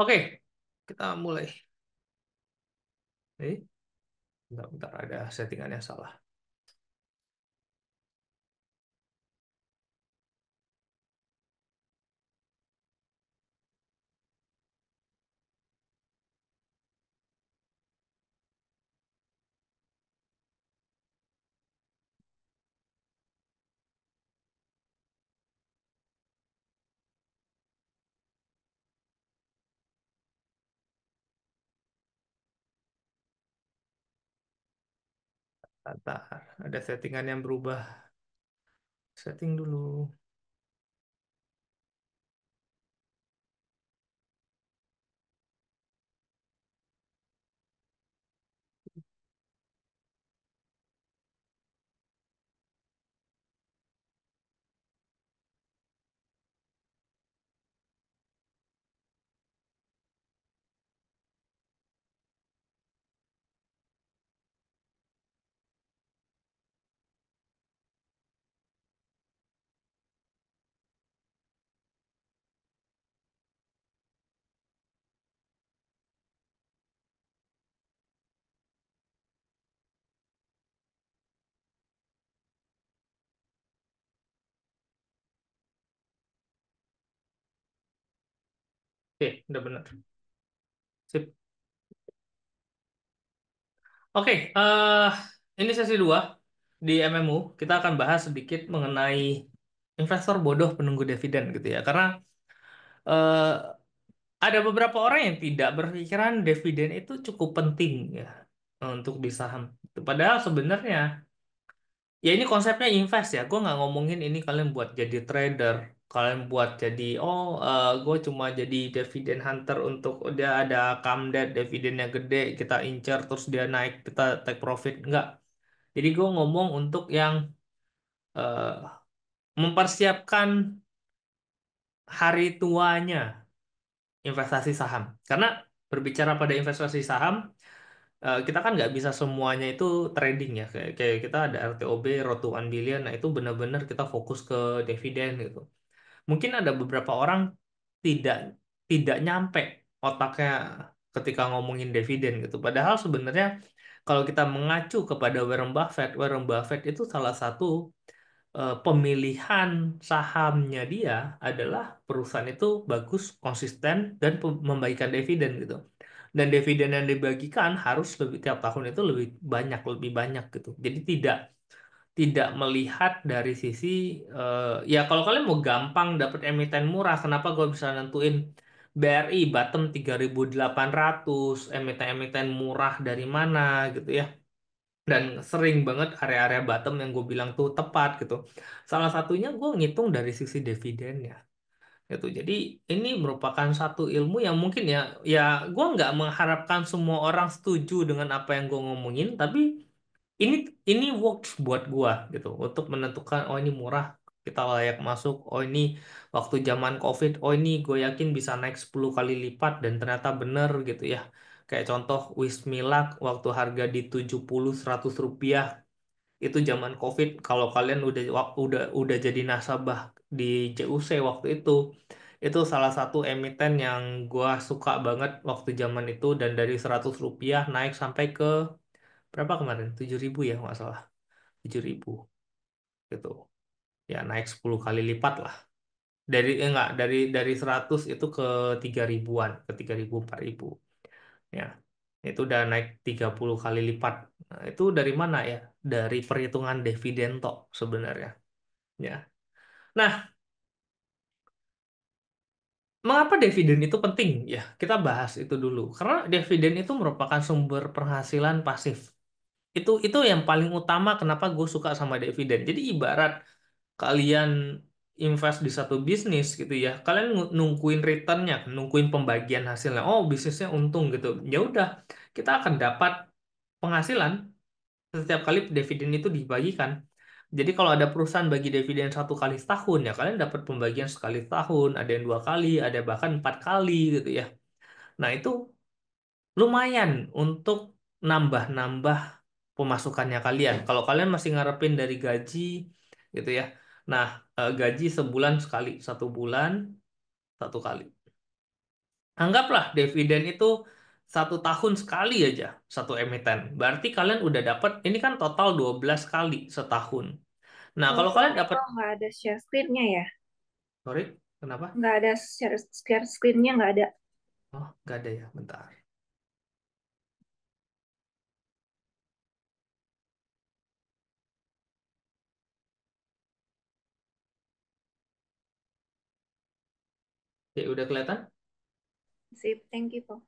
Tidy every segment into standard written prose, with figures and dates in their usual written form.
Oke, kita mulai. Bentar, ada settingan yang salah. Bentar, ada settingan yang berubah. Setting dulu. Oke, udah benar. Sip. Oke, ini sesi 2 di MMU. Kita akan bahas sedikit mengenai investor bodoh penunggu dividen gitu ya. Karena eh, ada beberapa orang yang tidak berpikiran dividen itu cukup penting ya untuk di saham. Padahal sebenarnya ya ini konsepnya invest ya. Gue nggak ngomongin ini kalian buat jadi trader, kalian buat jadi gue cuma jadi dividen hunter untuk dia ada comeback dividennya gede kita incer terus dia naik kita take profit enggak. Jadi gue ngomong untuk yang eh, mempersiapkan hari tuanya investasi saham. Karena berbicara pada investasi saham kita kan nggak bisa semuanya itu trading ya kayak kita ada RTOB Road to 1 Billion, nah itu benar-benar kita fokus ke dividen gitu. Mungkin ada beberapa orang tidak tidak nyampe otaknya ketika ngomongin dividen gitu. Padahal sebenarnya kalau kita mengacu kepada Warren Buffett itu salah satu pemilihan sahamnya dia adalah perusahaan itu bagus, konsisten dan membagikan dividen gitu. Dan dividen yang dibagikan harus lebih tiap tahun itu lebih banyak gitu. Jadi tidak tidak melihat dari sisi ya kalau kalian mau gampang dapat emiten murah, kenapa gue bisa nentuin BRI bottom 3.800 emiten-emiten murah dari mana gitu ya. Dan sering banget area-area bottom yang gue bilang tuh tepat gitu. Salah satunya gue ngitung dari sisi dividennya gitu. Jadi ini merupakan satu ilmu yang mungkin ya gue nggak mengharapkan semua orang setuju dengan apa yang gue ngomongin, tapi ini ini works buat gua gitu untuk menentukan oh ini murah kita layak masuk, oh ini waktu zaman COVID, oh ini gue yakin bisa naik 10 kali lipat dan ternyata bener gitu ya. Kayak contoh Wismilak waktu harga di 70-100 rupiah itu zaman COVID, kalau kalian udah jadi nasabah di CUC waktu itu salah satu emiten yang gua suka banget waktu zaman itu, dan dari 100 rupiah naik sampai ke berapa kemarin? 7.000 ya nggak salah. 7.000 gitu. Ya naik 10 kali lipat lah. Enggak, dari 100 itu ke 3.000-an, ke 3.000 4.000. Ya. Itu udah naik 30 kali lipat. Nah, itu dari mana ya? Dari perhitungan dividen tok sebenarnya. Ya. Nah, mengapa dividen itu penting? Ya, kita bahas itu dulu. Karena dividen itu merupakan sumber penghasilan pasif. Itu yang paling utama kenapa gue suka sama dividen. Jadi ibarat kalian invest di satu bisnis gitu ya, kalian nungguin returnnya, nungguin pembagian hasilnya. Oh, bisnisnya untung gitu. Ya udah, kita akan dapat penghasilan setiap kali dividen itu dibagikan. Jadi kalau ada perusahaan bagi dividen 1 kali setahun ya kalian dapat pembagian sekali setahun, ada yang 2 kali, ada bahkan 4 kali gitu ya. Nah itu lumayan untuk nambah-nambah pemasukannya kalian. Kalau kalian masih ngarepin dari gaji gitu ya. Nah, gaji sebulan sekali, 1 bulan 1 kali. Anggaplah dividen itu 1 tahun sekali aja, satu emiten. Berarti kalian udah dapat, ini kan total 12 kali setahun. Nah, kalau Oh, kalian dapat, kok nggak ada share screen-nya ya? sorry, kenapa? Nggak ada share screen-nya, nggak ada. Oh, nggak ada ya, bentar. Oke, udah kelihatan? Sip, thank you, Pak.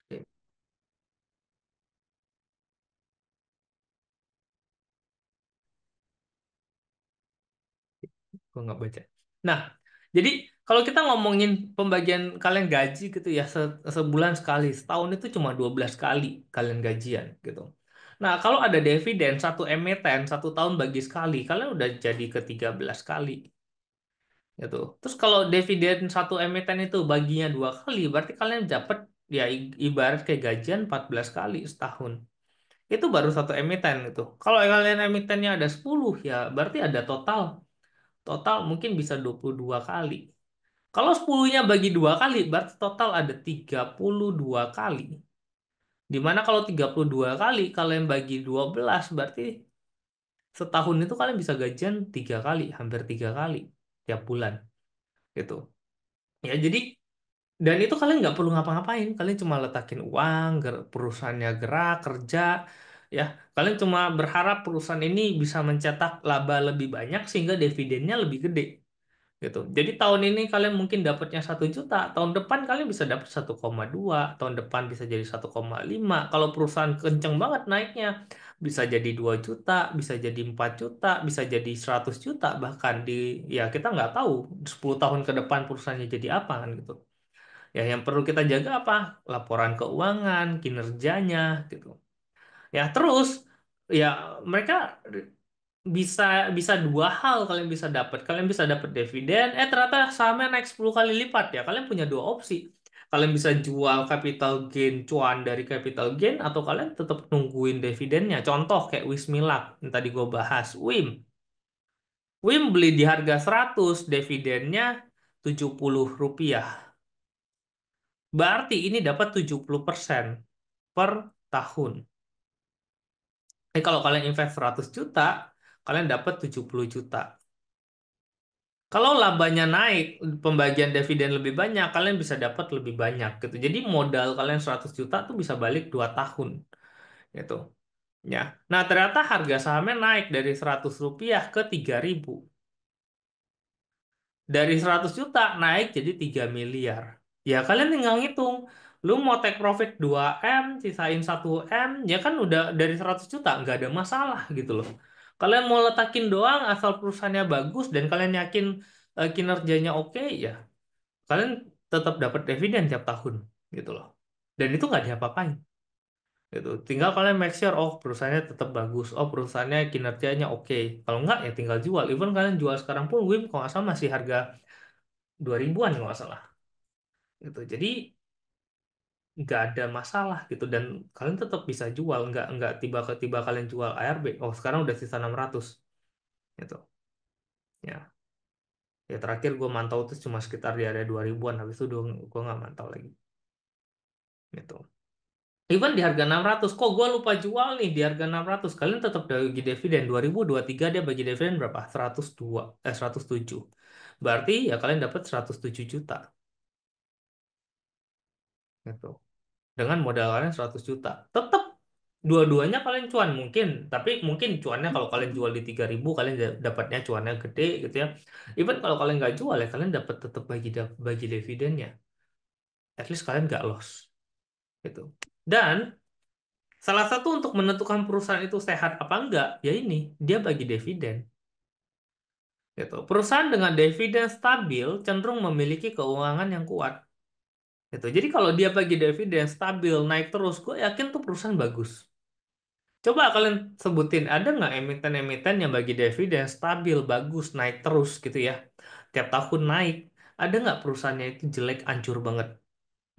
Oke, gua nggak baca. Nah, jadi kalau kita ngomongin pembagian kalian gaji gitu ya, sebulan sekali, setahun itu cuma 12 kali kalian gajian gitu. Nah, kalau ada dividen, satu emiten, 1 tahun bagi sekali, kalian udah jadi ke 13 kali. Gitu. Terus kalau dividen satu emiten itu baginya 2 kali, berarti kalian dapat ya ibarat kayak gajian 14 kali setahun. Itu baru satu emiten gitu. Kalau kalian emitennya ada 10 ya berarti ada total. Total mungkin bisa 22 kali. Kalau 10-nya bagi 2 kali, berarti total ada 32 kali. Dimana kalau 32 kali kalian bagi 12 berarti setahun itu kalian bisa gajian 3 kali, hampir 3 kali tiap bulan gitu. Ya jadi dan itu kalian nggak perlu ngapa-ngapain, kalian cuma letakin uang, perusahaannya gerak, kerja, ya. Kalian cuma berharap perusahaan ini bisa mencetak laba lebih banyak sehingga dividennya lebih gede, gitu. Jadi tahun ini kalian mungkin dapatnya 1 juta, tahun depan kalian bisa dapat 1,2, tahun depan bisa jadi 1,5. Kalau perusahaan kenceng banget naiknya, bisa jadi 2 juta, bisa jadi 4 juta, bisa jadi 100 juta bahkan ya kita nggak tahu 10 tahun ke depan perusahaannya jadi apa kan gitu. Ya, yang perlu kita jaga apa? Laporan keuangan, kinerjanya, gitu. Ya, terus ya mereka bisa bisa dua hal kalian bisa dapat. Kalian bisa dapat dividen, ternyata sahamnya naik 10 kali lipat ya. Kalian punya dua opsi. Kalian bisa jual capital gain, cuan dari capital gain, atau kalian tetap nungguin dividennya. Contoh kayak Wismilak yang tadi gue bahas. Wim beli di harga 100, dividennya Rp70. Berarti ini dapat 70% per tahun. Kalau kalian invest 100 juta, kalian dapat 70 juta. Kalau labanya naik, pembagian dividen lebih banyak, kalian bisa dapat lebih banyak gitu. Jadi modal kalian 100 juta tuh bisa balik 2 tahun gitu. Ya. Nah, ternyata harga sahamnya naik dari Rp100 ke 3.000. Dari 100 juta naik jadi 3 miliar. Ya kalian tinggal ngitung. Lu mau take profit 2M, sisain 1M, ya kan udah dari 100 juta, nggak ada masalah gitu loh. Kalian mau letakin doang asal perusahaannya bagus dan kalian yakin kinerjanya oke, ya kalian tetap dapat dividen tiap tahun gitu loh. Dan itu nggak diapa-apain gitu. Tinggal kalian make sure, oh perusahaannya tetap bagus, oh perusahaannya kinerjanya oke. Kalau nggak ya tinggal jual. Even kalian jual sekarang pun, Wim kalau nggak salah masih harga 2000-an kalau nggak salah gitu. Jadi nggak ada masalah gitu dan kalian tetap bisa jual, nggak tiba-tiba kalian jual ARB, oh sekarang udah sisa 600 gitu ya. Ya terakhir gue mantau tuh cuma sekitar di area 2000-an, habis itu gue nggak mantau lagi gitu. Even di harga 600, kok gue lupa jual nih di harga 600, kalian tetap bagi dividen 2023, dia bagi dividen berapa? 102, 107. Berarti ya kalian dapat 107 juta gitu. Dengan modal kalian 100 juta. Tetap dua-duanya kalian cuan mungkin, tapi mungkin cuannya kalau kalian jual di 3.000 kalian dapatnya cuannya gede gitu ya. Even kalau kalian nggak jual ya kalian dapat tetap bagi dividennya. At least kalian nggak loss gitu. Dan salah satu untuk menentukan perusahaan itu sehat apa enggak, ya ini dia bagi dividen gitu. Perusahaan dengan dividen stabil cenderung memiliki keuangan yang kuat gitu. Jadi kalau dia bagi dividen stabil naik terus, gue yakin tuh perusahaan bagus. Coba kalian sebutin, ada nggak emiten-emiten yang bagi dividen stabil, bagus, naik terus gitu ya. Tiap tahun naik. Ada nggak perusahaannya itu jelek, hancur banget?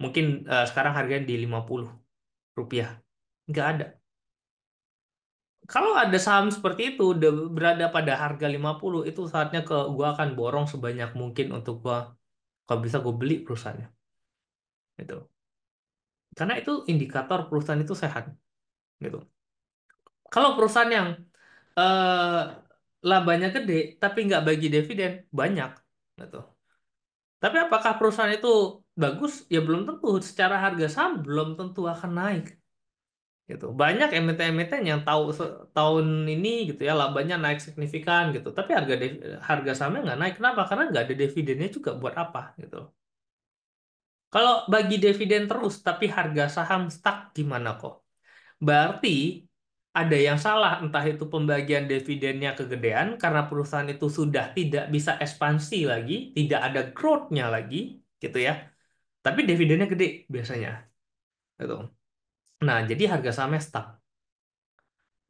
Mungkin sekarang harganya di Rp50. Nggak ada. Kalau ada saham seperti itu, udah berada pada harga 50, itu saatnya gua akan borong sebanyak mungkin untuk kalau bisa gue beli perusahaannya. gitu. Karena itu indikator perusahaan itu sehat gitu. Kalau perusahaan yang eh, labanya gede tapi nggak bagi dividen banyak gitu. Tapi apakah perusahaan itu bagus? Ya belum tentu. Secara harga saham belum tentu akan naik gitu. Banyak emiten-emiten yang tahun ini gitu ya labanya naik signifikan gitu. Tapi harga sahamnya nggak naik. Kenapa? Karena nggak ada dividennya juga buat apa gitu. Kalau bagi dividen terus tapi harga saham stuck gimana kok? Berarti ada yang salah, entah itu pembagian dividennya kegedean karena perusahaan itu sudah tidak bisa ekspansi lagi, tidak ada growth-nya lagi, gitu ya. Tapi dividennya gede biasanya, gitu. Nah, jadi harga sahamnya stuck.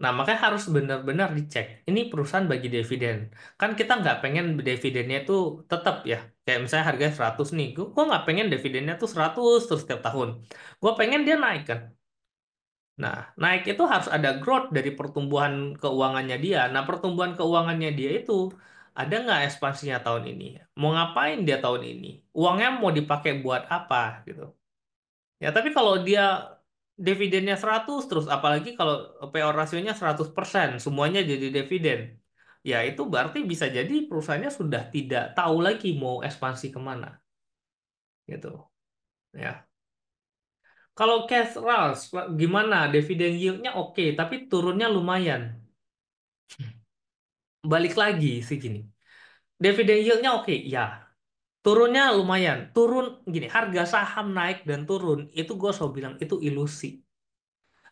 Nah, makanya harus benar-benar dicek. Ini perusahaan bagi dividen. Kan kita nggak pengen dividennya itu tetap ya. Kayak misalnya harganya 100 nih. Gue nggak pengen dividennya tuh 100 terus setiap tahun. Gue pengen dia naik kan. Nah, naik itu harus ada growth dari pertumbuhan keuangannya dia. Nah, pertumbuhan keuangannya dia itu ada nggak ekspansinya tahun ini? Mau ngapain dia tahun ini? Uangnya mau dipakai buat apa gitu. Ya, tapi kalau dia dividennya 100 terus, apalagi kalau PO rasionya 100%, semuanya jadi dividen. Ya, itu berarti bisa jadi perusahaannya sudah tidak tahu lagi mau ekspansi kemana gitu. Ya. Kalau cash Rals, gimana? Dividen yield-nya oke, tapi turunnya lumayan. Balik lagi sih gini. Dividen yield-nya oke, ya. Turunnya lumayan. Turun gini, harga saham naik dan turun, itu gue selalu bilang itu ilusi.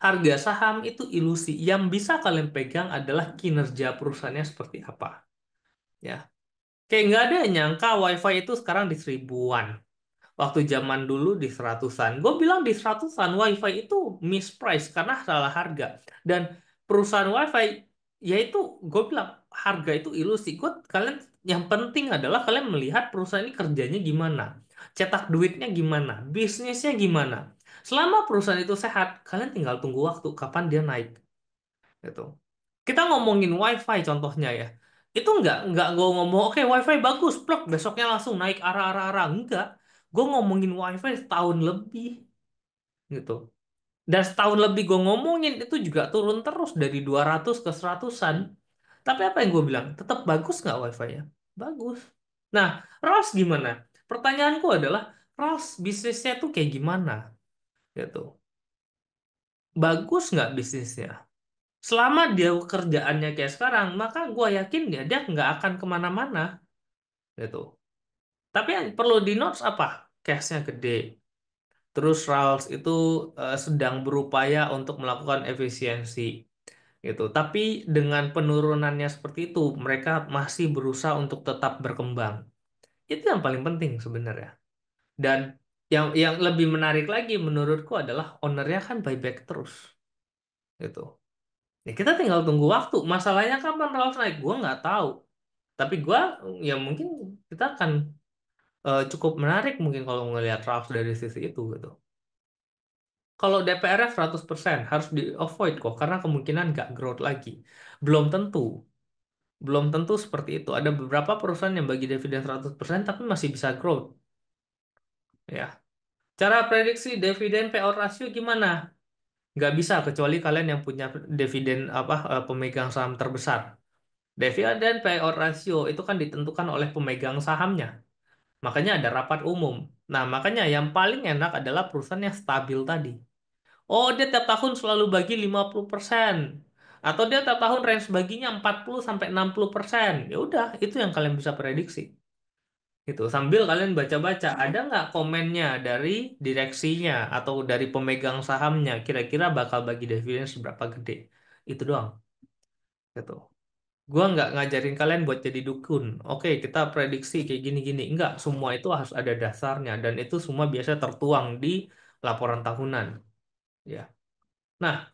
Harga saham itu ilusi. Yang bisa kalian pegang adalah kinerja perusahaannya seperti apa. Ya. Kayak nggak ada yang nyangka WiFi itu sekarang di seribuan. Waktu zaman dulu di seratusan. Gue bilang di seratusan WiFi itu misprice karena salah harga. Dan perusahaan WiFi, yaitu gue bilang harga itu ilusi. Kalian yang penting adalah kalian melihat perusahaan ini kerjanya gimana, cetak duitnya gimana, bisnisnya gimana. Selama perusahaan itu sehat, kalian tinggal tunggu waktu kapan dia naik. Gitu. Kita ngomongin WiFi contohnya ya. Itu nggak gue ngomong oke WiFi bagus, plok besoknya langsung naik arah-arah enggak. Gue ngomongin WiFi setahun lebih gitu. Dan setahun lebih gue ngomongin itu juga turun terus dari 200 ke seratusan. Tapi apa yang gue bilang? Tetap bagus nggak WiFi-nya? Bagus. Nah, RAS gimana? Pertanyaanku adalah RAS bisnisnya tuh kayak gimana? Gitu. Bagus nggak bisnisnya? Selama dia kerjaannya kayak sekarang, maka gue yakin dia nggak akan kemana-mana gitu. Tapi yang perlu di notes apa? Cashnya gede. Terus Rails itu sedang berupaya untuk melakukan efisiensi gitu. Tapi dengan penurunannya seperti itu, mereka masih berusaha untuk tetap berkembang. Itu yang paling penting sebenarnya. Dan yang lebih menarik lagi menurutku adalah ownernya kan buyback terus gitu. Ya kita tinggal tunggu waktu. Masalahnya kapan Rails naik? Gue nggak tahu. Tapi gue ya mungkin kita akan cukup menarik mungkin kalau ngelihat Raps dari sisi itu gitu. Kalau DPR-nya 100% harus di-avoid kok karena kemungkinan nggak growth lagi. Belum tentu. Belum tentu seperti itu. Ada beberapa perusahaan yang bagi dividen 100% tapi masih bisa growth. Ya. Cara prediksi dividen payout ratio gimana? Nggak bisa kecuali kalian yang punya dividen apa pemegang saham terbesar. Dividen payout ratio itu kan ditentukan oleh pemegang sahamnya. Makanya ada rapat umum. Nah, makanya yang paling enak adalah perusahaan yang stabil tadi. Oh, dia tiap tahun selalu bagi 50%. Atau dia tiap tahun range baginya 40 sampai 60%. Ya udah, itu yang kalian bisa prediksi. Gitu. Sambil kalian baca-baca, ada nggak komennya dari direksinya atau dari pemegang sahamnya, kira-kira bakal bagi dividen seberapa gede. Itu doang. Gitu. Gua nggak ngajarin kalian buat jadi dukun. Oke, kita prediksi kayak gini-gini. Enggak, semua itu harus ada dasarnya dan itu semua biasa tertuang di laporan tahunan. Ya. Nah,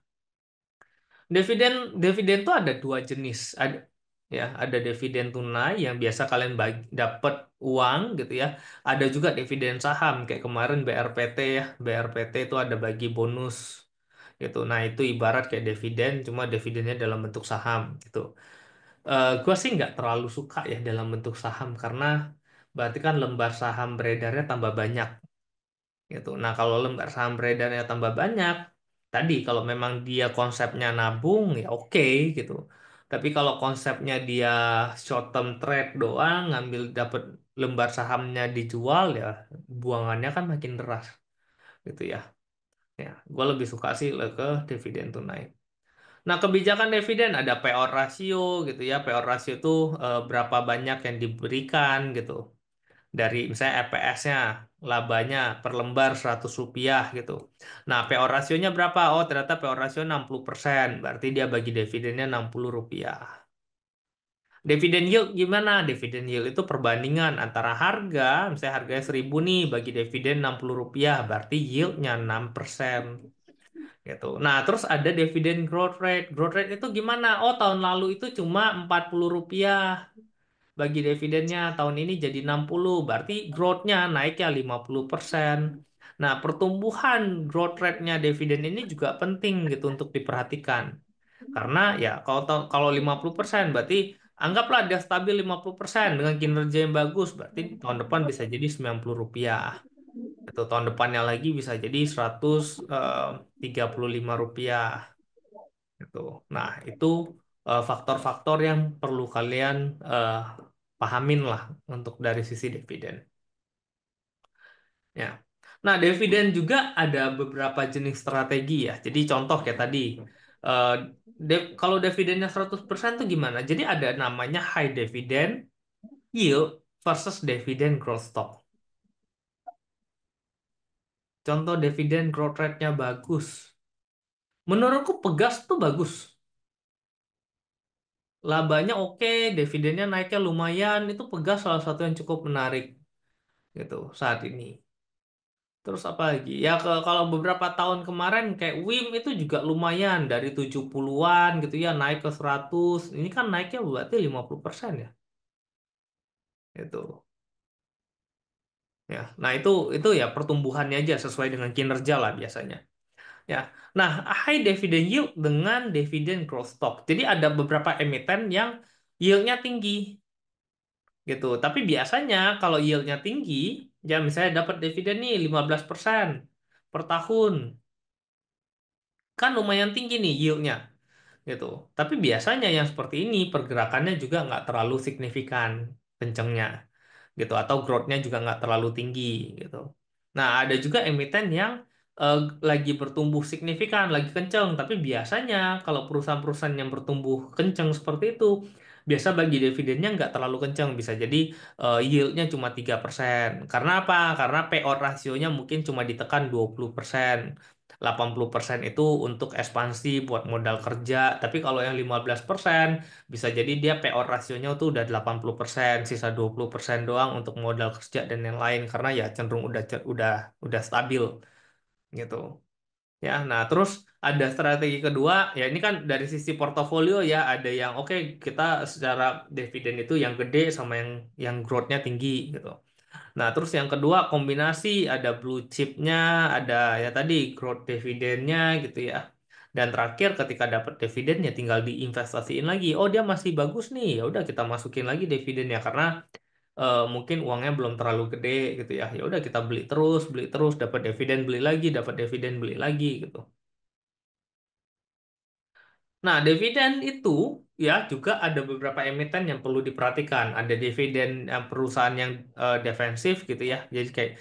dividen dividen tuh ada dua jenis. Ada dividen tunai yang biasa kalian dapat uang gitu ya. Ada juga dividen saham kayak kemarin BRPT ya. BRPT itu ada bagi bonus gitu. Nah, itu ibarat kayak dividen cuma dividennya dalam bentuk saham gitu. Gue sih nggak terlalu suka ya dalam bentuk saham karena berarti kan lembar saham beredarnya tambah banyak gitu. Nah, kalau lembar saham beredarnya tambah banyak, tadi kalau memang dia konsepnya nabung ya oke gitu. Tapi kalau konsepnya dia short term trade doang, ngambil dapat lembar sahamnya dijual ya buangannya kan makin deras gitu ya. Ya, gue lebih suka sih ke dividen tunai. Nah, kebijakan dividen ada payout ratio gitu ya. Payout ratio itu berapa banyak yang diberikan gitu dari misalnya EPS-nya, labanya per lembar Rp100 gitu. Nah, PO rasionya berapa? Oh, ternyata PO rasio 60%, berarti dia bagi dividennya Rp60. Dividen yield gimana? Dividen yield itu perbandingan antara harga, misalnya harganya 1.000 nih, bagi dividen Rp60, berarti yieldnya 6%. Gitu. Nah, terus ada dividen growth rate. Growth rate itu gimana? Oh, tahun lalu itu cuma Rp40. Bagi dividennya tahun ini jadi 60, berarti growth-nya naik ya 50%. Nah, pertumbuhan growth rate-nya dividen ini juga penting gitu untuk diperhatikan. Karena ya kalau 50% berarti anggaplah dia stabil 50% dengan kinerja yang bagus, berarti tahun depan bisa jadi Rp90. Atau tahun depannya lagi bisa jadi Rp135 gitu. Nah, itu faktor-faktor yang perlu kalian pahamin lah untuk dari sisi dividen. Ya. Nah, dividen juga ada beberapa jenis strategi ya. Jadi contoh kayak tadi, eh, kalau dividennya 100% tuh gimana? Jadi ada namanya high dividend yield versus dividend growth stock. Contoh dividen growth rate-nya bagus. Menurutku Pegas tuh bagus. Labanya oke, dividennya naiknya lumayan. Itu Pegas salah satu yang cukup menarik gitu saat ini. Terus apa lagi? Ya kalau beberapa tahun kemarin kayak WIM itu juga lumayan dari 70-an gitu ya naik ke 100. Ini kan naiknya berarti 50% ya. Itu. Ya. Nah, itu ya pertumbuhannya aja sesuai dengan kinerja lah biasanya. Ya. Nah, high dividend yield dengan dividend growth stock. Jadi ada beberapa emiten yang yieldnya tinggi gitu. Tapi biasanya kalau yieldnya tinggi, ya misalnya dapat dividen nih 15% per tahun. Kan lumayan tinggi nih yieldnya gitu. Tapi biasanya yang seperti ini pergerakannya juga nggak terlalu signifikan kencengnya gitu atau growth-nya juga nggak terlalu tinggi gitu. Nah, ada juga emiten yang eh, lagi bertumbuh signifikan, lagi kenceng, tapi biasanya kalau perusahaan-perusahaan yang bertumbuh kenceng seperti itu, biasa bagi dividennya nggak terlalu kenceng, bisa jadi yield-nya cuma 3%. Karena apa? Karena payout rasionya mungkin cuma ditekan 20%. 80% itu untuk ekspansi buat modal kerja, tapi kalau yang 15% bisa jadi dia payout rasionya tuh udah 80%, sisa 20% doang untuk modal kerja dan yang lain karena ya cenderung udah stabil gitu. Ya, nah terus ada strategi kedua, ya ini kan dari sisi portofolio ya ada yang oke kita secara dividen itu yang gede sama yang growth-nya tinggi gitu. Nah, terus yang kedua kombinasi ada blue chipnya, ada ya tadi growth dividennya gitu ya. Dan terakhir ketika dapat dividen ya tinggal diinvestasiin lagi. Oh, dia masih bagus nih. Ya udah kita masukin lagi dividennya karena mungkin uangnya belum terlalu gede gitu ya. Ya udah kita beli terus dapat dividen beli lagi, dapat dividen beli lagi gitu. Nah, dividen itu ya juga ada beberapa emiten yang perlu diperhatikan. Ada dividen perusahaan yang defensif gitu ya. Jadi kayak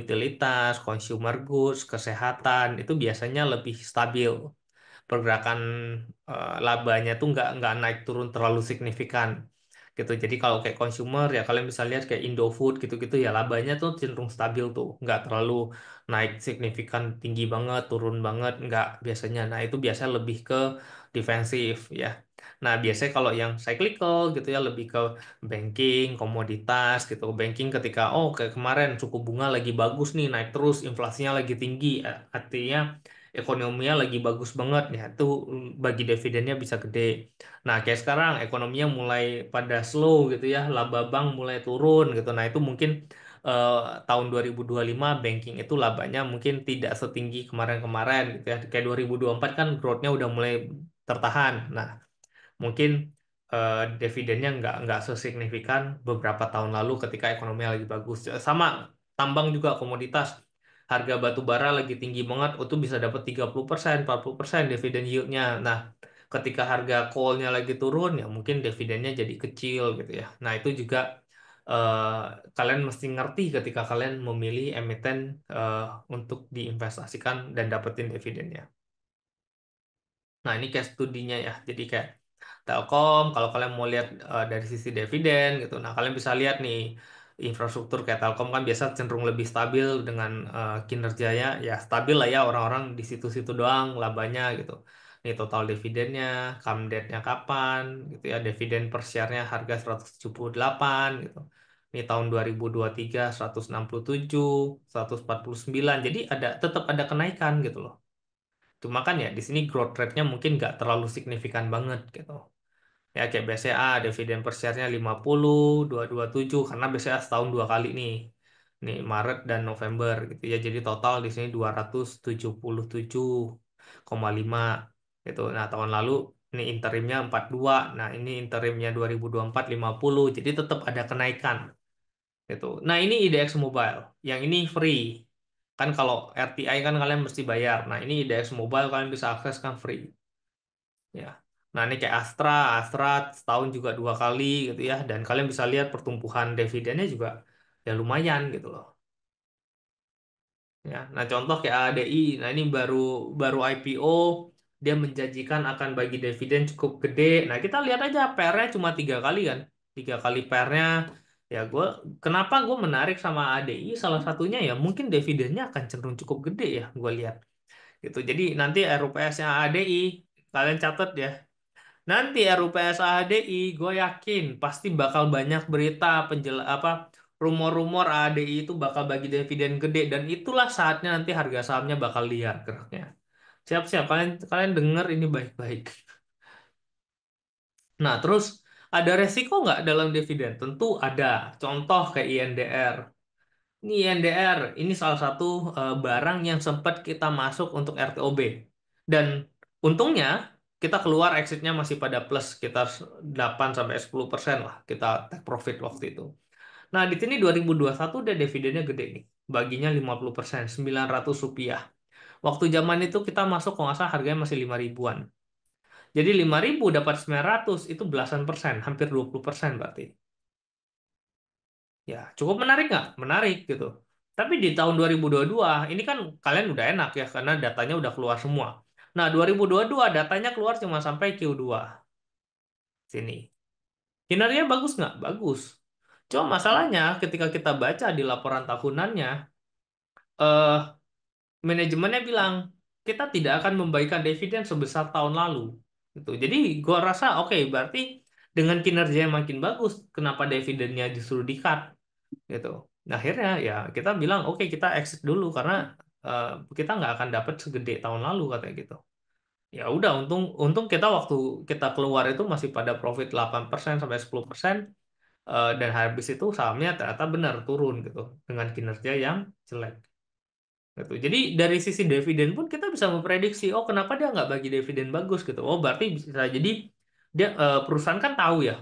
utilitas, consumer goods, kesehatan itu biasanya lebih stabil. Pergerakan labanya tuh nggak naik turun terlalu signifikan gitu. Jadi kalau kayak consumer ya kalian bisa lihat kayak Indofood gitu-gitu ya labanya tuh cenderung stabil tuh, nggak terlalu naik signifikan tinggi banget, turun banget nggak biasanya. Nah itu biasanya lebih ke defensif ya. Nah biasanya kalau yang cyclical gitu ya lebih ke banking, komoditas gitu. Banking ketika oh kayak kemarin suku bunga lagi bagus nih naik terus, inflasinya lagi tinggi, artinya ekonominya lagi bagus banget ya itu bagi dividennya bisa gede. Nah kayak sekarang ekonominya mulai pada slow gitu ya laba bank mulai turun gitu. Nah itu mungkin eh, tahun 2025 banking itu labanya mungkin tidak setinggi kemarin-kemarin gitu ya kayak 2024 kan growth-nya udah mulai tertahan. Nah mungkin dividennya nggak sesignifikan beberapa tahun lalu ketika ekonominya lagi bagus. Sama tambang juga komoditas harga batu bara lagi tinggi banget, itu bisa dapat 30%, 40% dividen yieldnya. Nah, ketika harga coal-nya lagi turun, ya mungkin dividennya jadi kecil gitu ya. Nah, itu juga eh, kalian mesti ngerti ketika kalian memilih emiten eh, untuk diinvestasikan dan dapetin dividennya. Nah, ini case studinya ya. Jadi kayak Telkom, kalau kalian mau lihat dari sisi dividen gitu, nah kalian bisa lihat nih infrastruktur kayak Telkom kan biasa cenderung lebih stabil dengan kinerjanya, ya stabil lah ya orang-orang di situ-situ doang labanya gitu. Nih total dividennya, come-date-nya kapan gitu ya, dividen per share-nya harga 178 gitu. Ini tahun 2023 167, 149. Jadi tetap ada kenaikan gitu loh. Cuma kan ya di sini growth rate-nya mungkin nggak terlalu signifikan banget gitu. Ya kayak BCA dividen per share-nya 50, 227 karena BCA setahun dua kali nih. Nih Maret dan November gitu ya. Jadi total di sini 277,5 gitu. Nah, tahun lalu ini interimnya 42. Nah, ini interimnya 2024 50. Jadi tetap ada kenaikan gitu. Nah, ini IDX Mobile. Yang ini free. Kan kalau RTI kan kalian mesti bayar. Nah, ini IDX Mobile kalian bisa akses kan free. Ya. Nah, ini kayak Astra setahun juga dua kali gitu ya. Dan kalian bisa lihat pertumbuhan dividennya juga ya lumayan gitu loh. Ya. Nah, contoh kayak ADI. Nah, ini baru baru IPO, dia menjanjikan akan bagi dividen cukup gede. Nah, kita lihat aja PR-nya cuma tiga kali kan. Tiga kali PR-nya. Ya, kenapa gue menarik sama ADI? Salah satunya ya mungkin dividennya akan cenderung cukup gede ya, gue lihat. Gitu. Jadi nanti RUPS-nya ADI, kalian catat ya. Nanti RUPS ADI, gue yakin pasti bakal banyak berita rumor-rumor ADI itu bakal bagi dividen gede dan itulah saatnya nanti harga sahamnya bakal liar geraknya. Siap-siap kalian kalian dengar ini baik-baik. Nah, terus ada resiko nggak dalam dividen? Tentu ada. Contoh kayak INDR. Ini INDR, ini salah satu barang yang sempat kita masuk untuk RTOB. Dan untungnya kita keluar exitnya masih pada plus sekitar 8 sampai 10% lah kita take profit waktu itu. Nah, di sini 2021 udah dividennya gede nih. Baginya 50%, 900 rupiah. Waktu zaman itu kita masuk kalau nggak salah harganya masih 5 ribuan. Jadi 5.000 dapat 900 itu belasan persen, hampir 20% berarti. Ya, cukup menarik nggak? Menarik gitu. Tapi di tahun 2022, ini kan kalian udah enak ya, karena datanya udah keluar semua. Nah, 2022 datanya keluar cuma sampai Q2. Sini. Kinerjanya bagus nggak? Bagus. Cuma masalahnya ketika kita baca di laporan tahunannya, eh, manajemennya bilang, kita tidak akan membagikan dividen sebesar tahun lalu. Gitu. Jadi, gua rasa oke, berarti dengan kinerja yang makin bagus, kenapa dividennya justru di-cut? Gitu. Nah, akhirnya ya kita bilang oke kita exit dulu karena eh, kita nggak akan dapat segede tahun lalu katanya gitu. Ya udah untung untung kita waktu kita keluar itu masih pada profit 8% sampai 10% dan habis itu sahamnya ternyata benar turun gitu dengan kinerja yang jelek. Gitu. Jadi dari sisi dividen pun kita bisa memprediksi, oh kenapa dia nggak bagi dividen bagus gitu. Oh berarti bisa jadi dia perusahaan kan tahu ya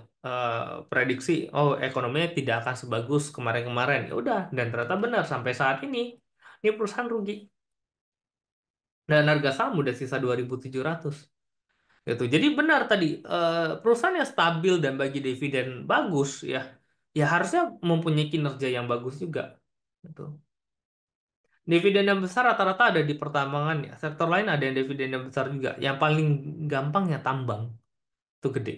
prediksi, oh ekonominya tidak akan sebagus kemarin-kemarin. Ya udah dan ternyata benar sampai saat ini perusahaan rugi dan harga saham udah sisa 2.700 gitu. Jadi benar tadi perusahaan yang stabil dan bagi dividen bagus ya ya harusnya mempunyai kinerja yang bagus juga. Gitu. Dividen yang besar rata-rata ada di pertambangan ya. Sektor lain ada yang dividen yang besar juga. Yang paling gampang ya tambang. Itu gede.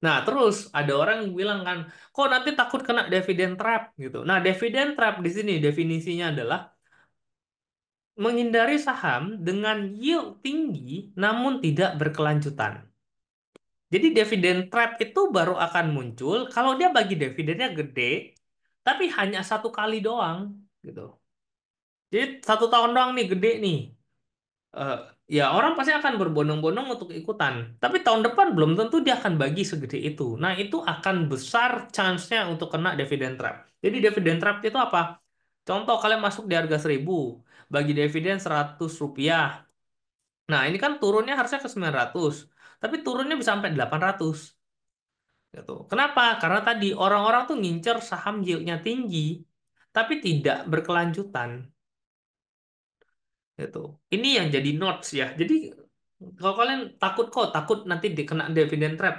Nah, terus ada orang yang bilang kan, kok nanti takut kena dividen trap gitu. Nah, dividen trap di sini definisinya adalah menghindari saham dengan yield tinggi namun tidak berkelanjutan. Jadi dividen trap itu baru akan muncul kalau dia bagi dividennya gede, tapi hanya satu kali doang gitu. Jadi satu tahun doang nih gede nih. eh, Ya orang pasti akan berbondong-bondong untuk ikutan. Tapi tahun depan belum tentu dia akan bagi segede itu. Nah, itu akan besar chance-nya untuk kena dividen trap. Jadi dividen trap itu apa? Contoh kalian masuk di harga 1.000, bagi dividen 100 rupiah. Nah, ini kan turunnya harusnya ke 900, tapi turunnya bisa sampai 800. Gitu. Kenapa? Karena tadi orang-orang tuh ngincer saham yield-nya tinggi, tapi tidak berkelanjutan. Gitu. Ini yang jadi notes ya. Jadi kalau kalian takut kok, takut nanti dikena dividen trap,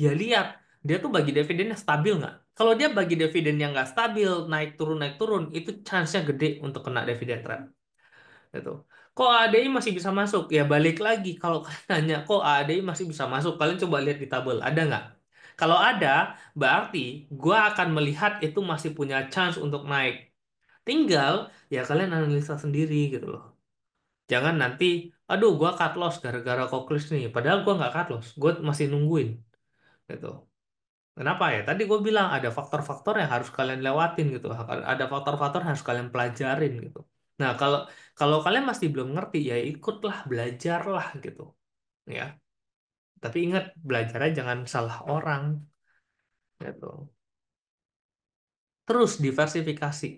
ya lihat dia tuh bagi dividennya stabil nggak. Kalau dia bagi dividen yang nggak stabil, naik turun, itu chance-nya gede untuk kena dividen trap. Gitu. Kok ADI masih bisa masuk? Ya balik lagi, kalau kalian nanya kok ADI masih bisa masuk, kalian coba lihat di tabel, ada nggak? Kalau ada, berarti gua akan melihat itu masih punya chance untuk naik. Tinggal ya kalian analisa sendiri gitu loh. Jangan nanti, aduh gua cut loss gara-gara koklis nih. Padahal gua nggak cut loss, gua masih nungguin gitu. Kenapa ya? Tadi gue bilang ada faktor-faktor yang harus kalian lewatin gitu. Ada faktor-faktor yang harus kalian pelajarin gitu. Nah, kalau kalau kalian masih belum ngerti ya ikutlah, belajarlah gitu. Ya. Tapi ingat belajarnya jangan salah orang gitu. Terus diversifikasi.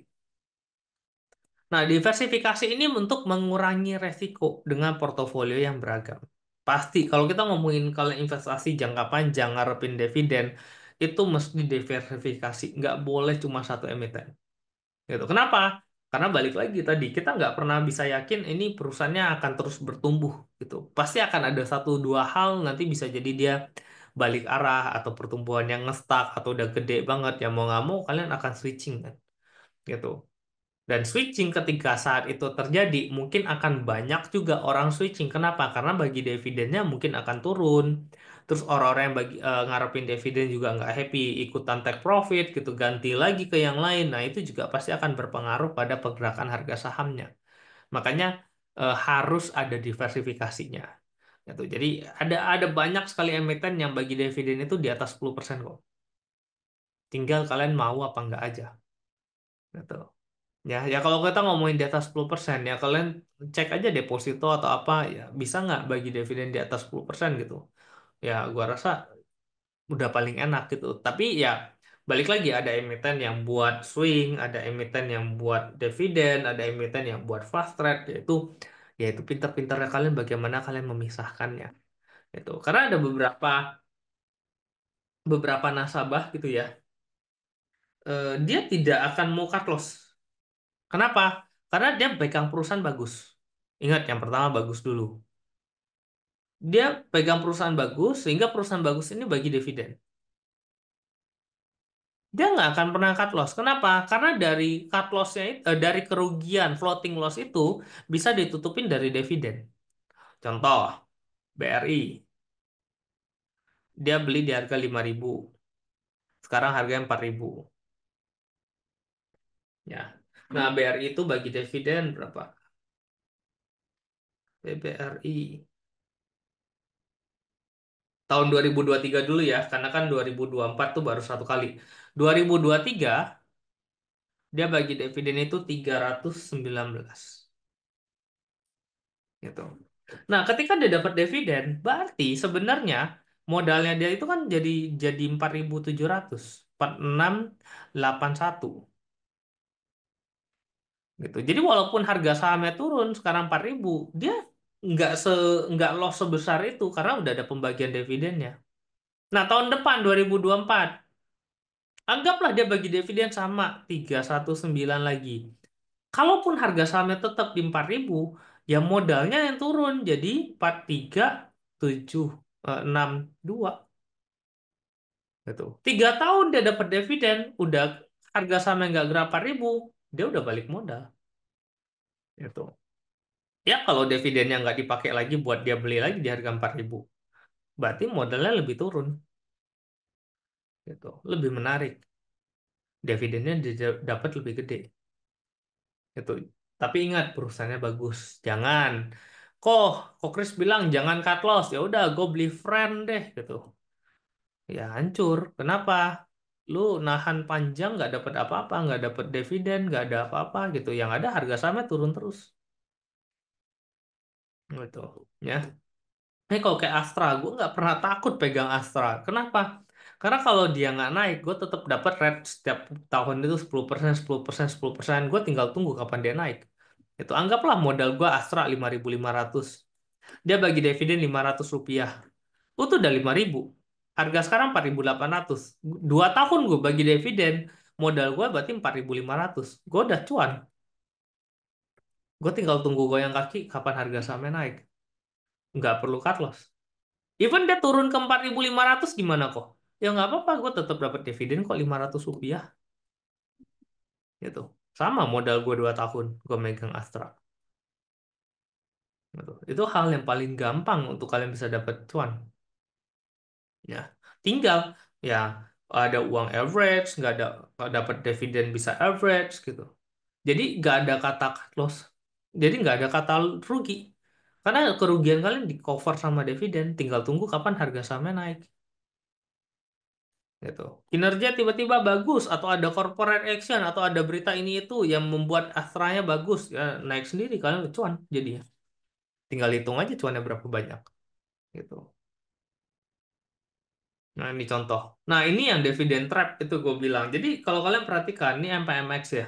Nah, diversifikasi ini untuk mengurangi resiko dengan portofolio yang beragam. Pasti kalau kita ngomongin kalau investasi jangka panjang ngarepin dividen itu mesti diversifikasi, nggak boleh cuma satu emiten. Gitu. Kenapa? Karena balik lagi tadi kita nggak pernah bisa yakin ini perusahaannya akan terus bertumbuh gitu. Pasti akan ada satu dua hal nanti bisa jadi dia balik arah atau pertumbuhan yang ngestak atau udah gede banget ya mau nggak mau kalian akan switching kan gitu. Dan switching ketika saat itu terjadi mungkin akan banyak juga orang switching. Kenapa? Karena bagi dividennya mungkin akan turun. Terus orang-orang yang ngarepin dividen juga nggak happy, ikutan take profit gitu, ganti lagi ke yang lain. Nah itu juga pasti akan berpengaruh pada pergerakan harga sahamnya. Makanya harus ada diversifikasinya. Gitu. Jadi ada banyak sekali emiten yang bagi dividen itu di atas 10% kok. Tinggal kalian mau apa nggak aja. Gitu. Ya, ya kalau kita ngomongin di atas 10% ya kalian cek aja deposito atau apa ya bisa nggak bagi dividen di atas 10% gitu. Ya gua rasa udah paling enak gitu. Tapi ya balik lagi ada emiten yang buat swing, ada emiten yang buat dividen, ada emiten yang buat fast trade yaitu pintar-pintarnya kalian bagaimana kalian memisahkannya gitu. Karena ada beberapa nasabah gitu ya. Dia tidak akan mau cut loss. Kenapa? Karena dia pegang perusahaan bagus. Ingat, yang pertama bagus dulu. Dia pegang perusahaan bagus, sehingga perusahaan bagus ini bagi dividen. Dia nggak akan pernah cut loss. Kenapa? Karena dari cut loss-nya dari kerugian floating loss itu bisa ditutupin dari dividen. Contoh, BRI. Dia beli di harga 5.000. Sekarang harganya 4.000. Ya. Nah, BRI itu bagi dividen berapa? BRI. Tahun 2023 dulu ya, karena kan 2024 tuh baru satu kali. 2023 dia bagi dividen itu 319 gitu. Nah, ketika dia dapat dividen, berarti sebenarnya modalnya dia itu kan jadi 4.700, 4.681 gitu. Jadi walaupun harga sahamnya turun sekarang 4.000, dia nggak se nggak loss sebesar itu karena udah ada pembagian dividennya. Nah, tahun depan 2024 anggaplah dia bagi dividen sama 319 lagi. Kalaupun harga sahamnya tetap di 4.000, ya modalnya yang turun jadi 43.762 gitu. 3 tahun dia dapat dividen, udah harga sahamnya nggak gerap 4.000, dia udah balik modal gitu. Ya kalau dividennya nggak dipakai lagi buat dia beli lagi di harga 4.000, berarti modalnya lebih turun gitu. Lebih menarik. Dividennya dapat lebih gede. Gitu. Tapi ingat perusahaannya bagus. Jangan. Kok Chris bilang jangan cut loss. Ya udah, gue beli friend deh gitu. Ya hancur. Kenapa? Lu nahan panjang nggak dapat apa-apa, nggak dapat dividen, nggak ada apa-apa gitu. Yang ada harga sahamnya turun terus. Gitu. Ya. Ini kalau kayak Astra, gue nggak pernah takut pegang Astra. Kenapa? Karena kalau dia nggak naik, gue tetap dapat rate setiap tahun itu 10%, 10%, 10%. Gue tinggal tunggu kapan dia naik. Itu anggaplah modal gue Astra 5.500. Dia bagi dividen Rp500. Itu udah 5.000. Harga sekarang 4.800. 2 tahun gue bagi dividen, modal gue berarti 4.500. Gue udah cuan. Gue tinggal tunggu goyang kaki kapan harga sahamnya naik. Nggak perlu cut loss. Even dia turun ke 4.500 gimana kok? Ya nggak apa-apa, gue tetap dapat dividen kok Rp500 gitu. Sama modal gue 2 tahun gue megang Astra. Gitu. Itu hal yang paling gampang untuk kalian bisa dapat cuan. Ya, tinggal ya ada uang average, nggak dapat dividen bisa average gitu. Jadi nggak ada kata cut loss. Jadi nggak ada kata rugi. Karena kerugian kalian di cover sama dividen, tinggal tunggu kapan harga sahamnya naik. Gitu. Kinerja tiba-tiba bagus atau ada corporate action atau ada berita ini itu yang membuat astranya bagus, ya naik sendiri kalian cuan jadinya. Tinggal hitung aja cuannya berapa banyak gitu. Nah, ini contoh. Nah, ini yang dividen trap itu gue bilang. Jadi, kalau kalian perhatikan, ini MPMX ya.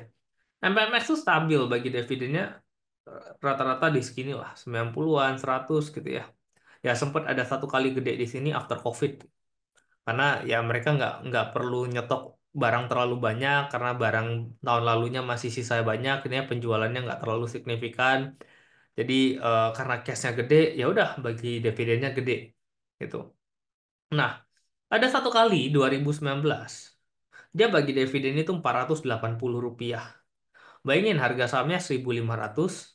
MPMX itu stabil bagi dividennya rata-rata di segini lah, 90-an, 100 gitu ya. Ya, sempat ada satu kali gede di sini after COVID. Karena ya mereka nggak perlu nyetok barang terlalu banyak karena barang tahun lalunya masih sisa banyak, ini penjualannya nggak terlalu signifikan. Jadi karena cashnya gede, ya udah bagi dividennya gede gitu. Nah, ada satu kali 2019 dia bagi dividen itu Rp480. Bayangin harga sahamnya 1.500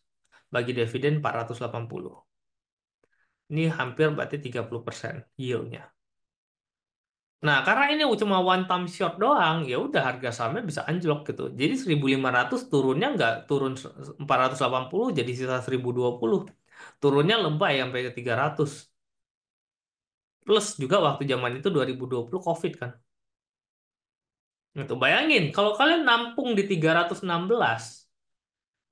bagi dividen 480. Ini hampir berarti 30% yieldnya. Nah, karena ini cuma one time shot doang, ya udah harga sahamnya bisa anjlok gitu. Jadi 1.500 turunnya nggak turun 480 jadi sisa 1.020. Turunnya lebay sampai ke 300. Plus juga waktu zaman itu 2020 COVID kan. Gitu. Bayangin, kalau kalian nampung di 316,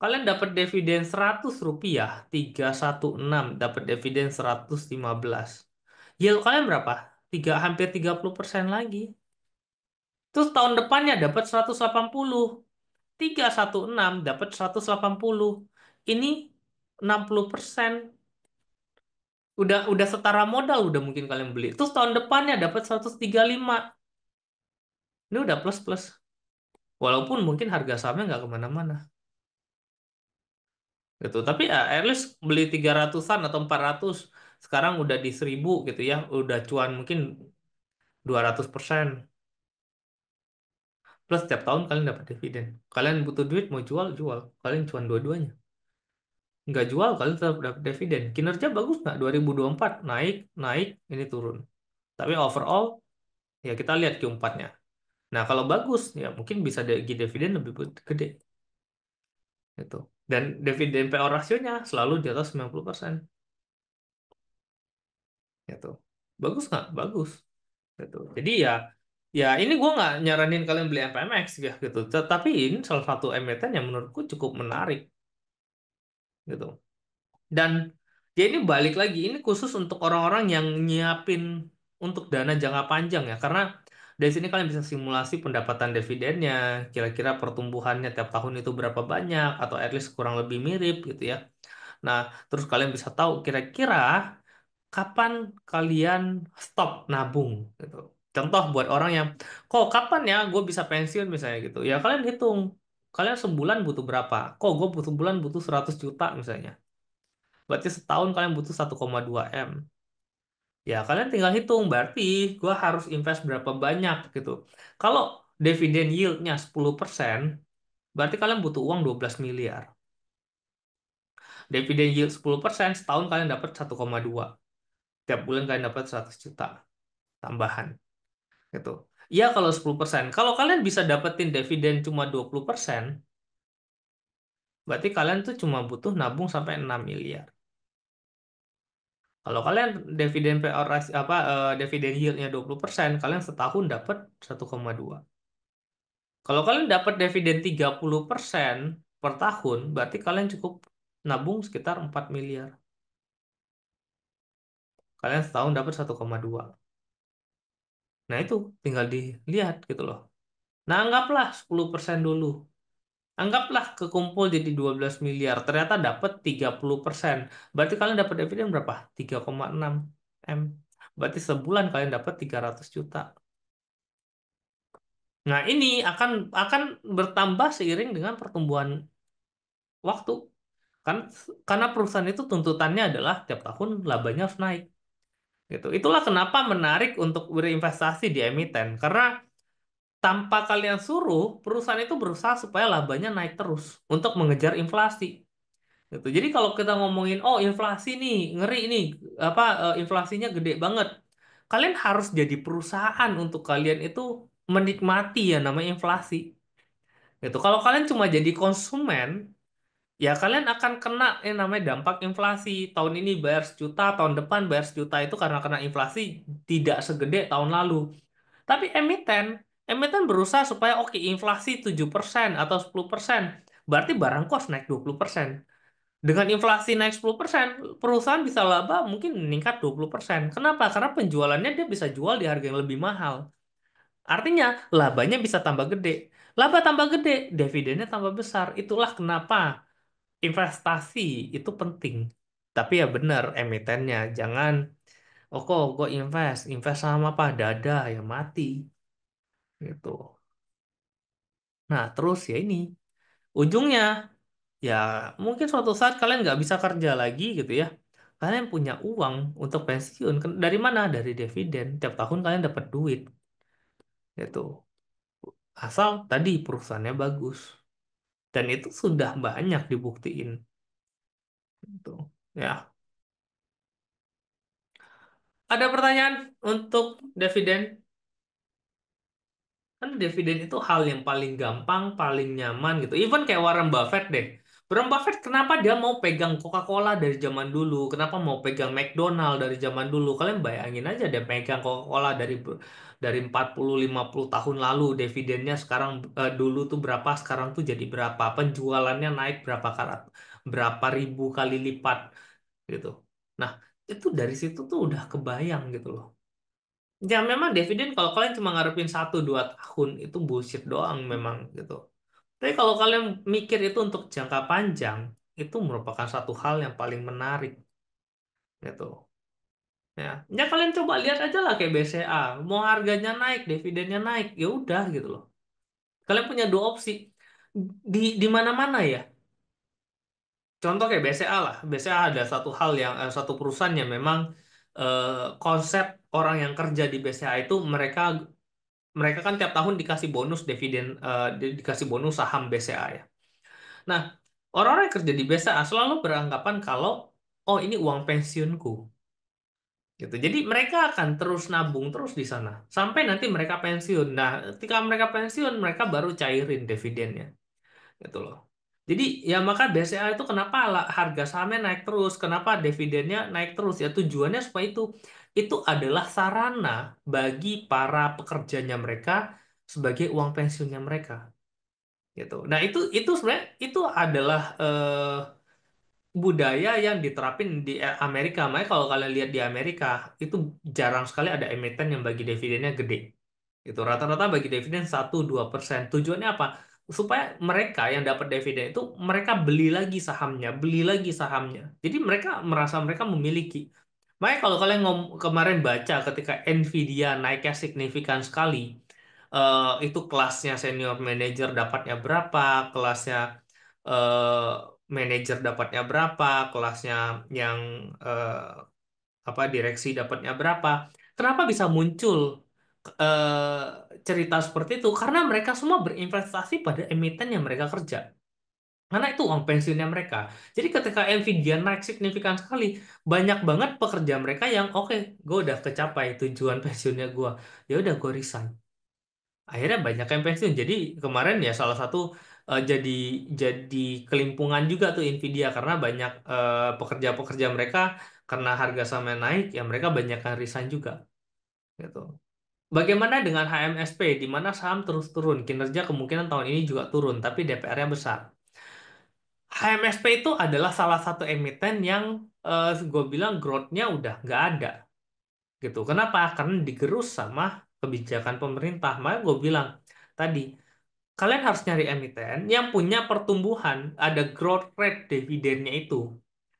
kalian dapat dividen Rp100, 316 dapat dividen 115. Yield kalian berapa? Hampir 30% lagi. Terus tahun depannya dapat 180. 316 dapat 180. Ini 60%. Udah setara modal udah mungkin kalian beli. Terus tahun depannya dapat 135. Ini udah plus plus. Walaupun mungkin harga sahamnya nggak kemana-mana. Gitu. Tapi ya at least beli 300-an atau 400 sekarang udah di 1.000 gitu ya. Udah cuan mungkin 200%. Plus setiap tahun kalian dapat dividen. Kalian butuh duit mau jual, jual. Kalian cuan dua-duanya. Nggak jual, kalian tetap dapat dividen. Kinerja bagus nggak? 2024 naik, naik, ini turun. Tapi overall, ya kita lihat Q4-nya. Nah, kalau bagus, ya mungkin bisa dividen lebih gede. Gitu. Dan dividen PO rasionya selalu di atas 90%. Gitu. Bagus nggak? Bagus. Gitu. Jadi ya ini gue nggak nyaranin kalian beli MPMX ya gitu. Tapi ini salah satu emiten yang menurutku cukup menarik gitu. Dan ya ini balik lagi, ini khusus untuk orang-orang yang nyiapin untuk dana jangka panjang ya. Karena dari sini kalian bisa simulasi pendapatan dividennya, kira-kira pertumbuhannya tiap tahun itu berapa banyak, atau at least kurang lebih mirip gitu ya. Nah, terus kalian bisa tahu kira-kira kapan kalian stop nabung gitu. Contoh buat orang yang, kok kapan ya gue bisa pensiun misalnya gitu. Ya kalian hitung, kalian sebulan butuh berapa? Kok gue butuh sebulan butuh 100 juta misalnya. Berarti setahun kalian butuh 1,2 M. Ya, kalian tinggal hitung. Berarti gue harus invest berapa banyak gitu. Kalau dividen yieldnya 10%, berarti kalian butuh uang 12 miliar. Dividen yield 10%, setahun kalian dapat 1,2. Tiap bulan kalian dapat 100 juta tambahan. Gitu. Iya kalau 10%. Kalau kalian bisa dapetin dividen cuma 20%, berarti kalian tuh cuma butuh nabung sampai 6 miliar. Kalau kalian dividen payout ratio, dividen yieldnya 20%, kalian setahun dapat 1,2. Kalau kalian dapat dividen 30% per tahun, berarti kalian cukup nabung sekitar 4 miliar. Kalian setahun dapat 1,2. Nah, itu tinggal dilihat gitu loh. Nah, anggaplah 10% dulu. Anggaplah kekumpul jadi 12 miliar. Ternyata dapat 30%. Berarti kalian dapat dividen berapa? 3,6 M. Berarti sebulan kalian dapat 300 juta. Nah, ini akan bertambah seiring dengan pertumbuhan waktu. Kan karena perusahaan itu tuntutannya adalah tiap tahun labanya harus naik. Gitu. Itulah kenapa menarik untuk berinvestasi di emiten. Karena tanpa kalian suruh, perusahaan itu berusaha supaya labanya naik terus untuk mengejar inflasi. Gitu. Jadi kalau kita ngomongin, oh inflasi nih, ngeri nih, apa inflasinya gede banget. Kalian harus jadi perusahaan untuk kalian itu menikmati ya namanya inflasi. Gitu. Kalau kalian cuma jadi konsumen, ya kalian akan kena yang namanya dampak inflasi. Tahun ini bayar sejuta, tahun depan bayar sejuta itu karena kena inflasi tidak segede tahun lalu. Tapi emiten berusaha supaya oke inflasi 7% atau 10%. Berarti barangku harus naik 20%. Dengan inflasi naik 10%, perusahaan bisa laba mungkin meningkat 20%. Kenapa? Karena penjualannya dia bisa jual di harga yang lebih mahal. Artinya, labanya bisa tambah gede. Laba tambah gede, dividennya tambah besar. Itulah kenapa investasi itu penting. Tapi ya benar, emitennya. Jangan, oh kok gue invest sama apa? Dada, ya mati. Gitu. Nah, terus ya ini. Ujungnya, ya mungkin suatu saat kalian nggak bisa kerja lagi gitu ya. Kalian punya uang untuk pensiun. Dari mana? Dari dividen. Tiap tahun kalian dapat duit. Gitu. Asal tadi perusahaannya bagus. Dan itu sudah banyak dibuktiin. Gitu. Ya. Ada pertanyaan untuk dividen? Kan dividen itu hal yang paling gampang, paling nyaman gitu. Even kayak Warren Buffett deh. Warren Buffett kenapa dia mau pegang Coca-Cola dari zaman dulu? Kenapa mau pegang McDonald dari zaman dulu? Kalian bayangin aja dia pegang Coca-Cola dari 40-50 tahun lalu. Dividennya sekarang dulu tuh berapa, sekarang tuh jadi berapa. Penjualannya naik berapa ribu kali lipat gitu. Nah, itu dari situ tuh udah kebayang gitu loh. Ya memang dividen kalau kalian cuma ngarepin 1-2 tahun itu bullshit doang memang gitu. Tapi kalau kalian mikir itu untuk jangka panjang, itu merupakan satu hal yang paling menarik gitu. Ya, ya kalian coba lihat aja lah kayak BCA, mau harganya naik, dividennya naik, ya udah gitu loh. Kalian punya dua opsi di mana-mana ya. Contoh kayak BCA lah, BCA ada satu perusahaan yang memang eh, konsep orang yang kerja di BCA itu mereka mereka kan tiap tahun dikasih bonus dividen dikasih bonus saham BCA ya. Nah, orang-orang yang kerja di BCA selalu beranggapan kalau oh ini uang pensiunku gitu. Jadi mereka akan terus nabung terus di sana sampai nanti mereka pensiun. Nah, ketika mereka pensiun mereka baru cairin dividennya gitu loh. Jadi ya maka BCA itu kenapa harga sahamnya naik terus, kenapa dividennya naik terus ya tujuannya supaya itu adalah sarana bagi para pekerjanya mereka sebagai uang pensiunnya mereka gitu. Nah, itu sebenarnya itu adalah budaya yang diterapin di Amerika. Makanya kalau kalian lihat di Amerika itu jarang sekali ada emiten yang bagi dividennya gede. Itu rata-rata bagi dividen 1-2%. Tujuannya apa? Supaya mereka yang dapat dividen itu mereka beli lagi sahamnya, beli lagi sahamnya. Jadi mereka merasa mereka memiliki. Makanya kalau kalian kemarin baca ketika Nvidia naiknya signifikan sekali, itu kelasnya senior manager dapatnya berapa, kelasnya manajer dapatnya berapa, kelasnya yang apa direksi dapatnya berapa. Kenapa bisa muncul cerita seperti itu? Karena mereka semua berinvestasi pada emiten yang mereka kerja. Karena itu uang pensiunnya mereka. Jadi ketika Nvidia naik signifikan sekali, banyak banget pekerja mereka yang oke, gue udah kecapai tujuan pensiunnya gue. Ya udah gue resign. Akhirnya banyak yang pensiun. Jadi kemarin ya salah satu jadi kelimpungan juga tuh Nvidia karena banyak pekerja-pekerja mereka karena harga sahamnya naik ya mereka banyak yang resign juga gitu. Bagaimana dengan HMSP di mana saham terus turun, kinerja kemungkinan tahun ini juga turun tapi DPR-nya besar. HMSP itu adalah salah satu emiten yang gue bilang growth-nya udah nggak ada gitu. Kenapa? Karena digerus sama kebijakan pemerintah. Makanya gue bilang tadi kalian harus nyari emiten yang punya pertumbuhan, ada growth rate dividennya itu.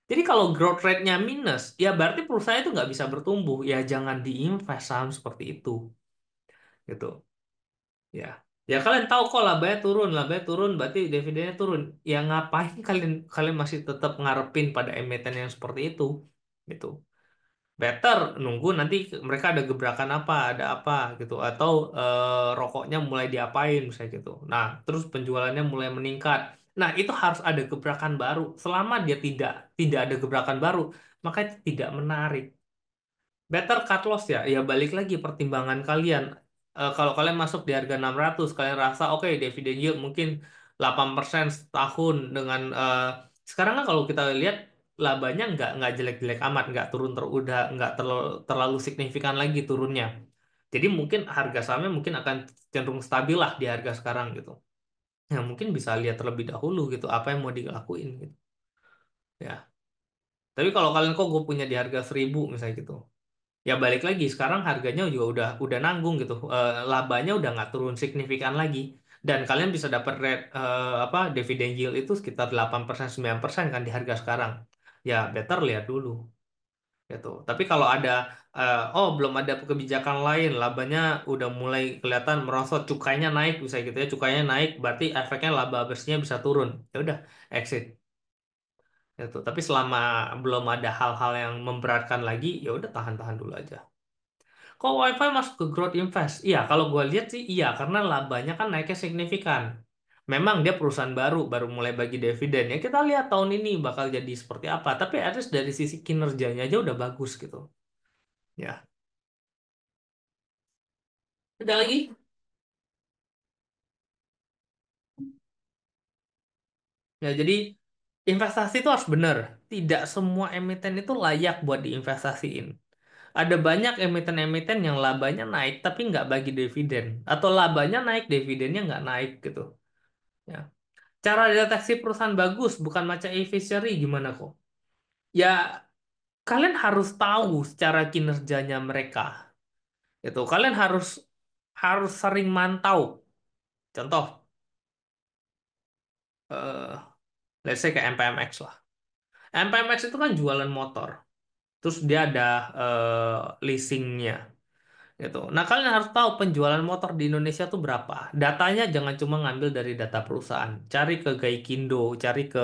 Jadi kalau growth rate-nya minus, ya berarti perusahaan itu nggak bisa bertumbuh. Ya jangan diinvest saham seperti itu, gitu. Ya. Ya kalian tahu kok labanya turun, berarti dividennya turun. Ya ngapain kalian kalian masih tetap ngarepin pada emiten yang seperti itu? Gitu. Better nunggu nanti mereka ada gebrakan apa, ada apa gitu, atau rokoknya mulai diapain misalnya gitu. Nah, terus penjualannya mulai meningkat. Nah, itu harus ada gebrakan baru. Selama dia tidak ada gebrakan baru, maka itu tidak menarik. Better cut loss ya. Ya balik lagi pertimbangan kalian. Kalau kalian masuk di harga 600, kalian rasa oke dividen yield mungkin 8% setahun dengan sekarang kan kalau kita lihat labanya nggak jelek-jelek amat, nggak turun udah nggak terlalu signifikan lagi turunnya. Jadi mungkin harga sahamnya mungkin akan cenderung stabil lah di harga sekarang gitu. Ya mungkin bisa lihat terlebih dahulu gitu apa yang mau dilakuin gitu. Ya. Tapi kalau kalian kok gue punya di harga 1000 misalnya gitu. Ya balik lagi sekarang harganya juga udah nanggung gitu. Labanya udah nggak turun signifikan lagi dan kalian bisa dapat apa dividen yield itu sekitar 8% 9% kan di harga sekarang. Ya better lihat dulu gitu. Tapi kalau ada oh belum ada kebijakan lain, labanya udah mulai kelihatan merosot, cukainya naik bisa gitu ya, cukainya naik berarti efeknya laba bersihnya bisa turun. Ya udah exit gitu. Tapi selama belum ada hal-hal yang memberatkan lagi, ya udah tahan-tahan dulu aja. Kok WiFi masuk ke growth invest? Iya, kalau gue lihat sih iya, karena labanya kan naiknya signifikan. Memang dia perusahaan baru mulai bagi dividen. Ya kita lihat tahun ini bakal jadi seperti apa. Tapi at least dari sisi kinerjanya aja udah bagus gitu. Ya, udah lagi. Ya, jadi investasi itu harus benar. Tidak semua emiten itu layak buat diinvestasiin. Ada banyak emiten-emiten yang labanya naik tapi nggak bagi dividen. Atau labanya naik, dividennya nggak naik gitu. Ya. Cara deteksi perusahaan bagus bukan macam e-fishery gimana kok? Ya, kalian harus tahu secara kinerjanya mereka. Itu kalian harus harus sering mantau. Contoh, eh let's say kayak MPMX lah. MPMX itu kan jualan motor. Terus dia ada leasingnya. Gitu. Nah, kalian harus tahu penjualan motor di Indonesia tuh berapa. Datanya jangan cuma ngambil dari data perusahaan. Cari ke Gaikindo, cari ke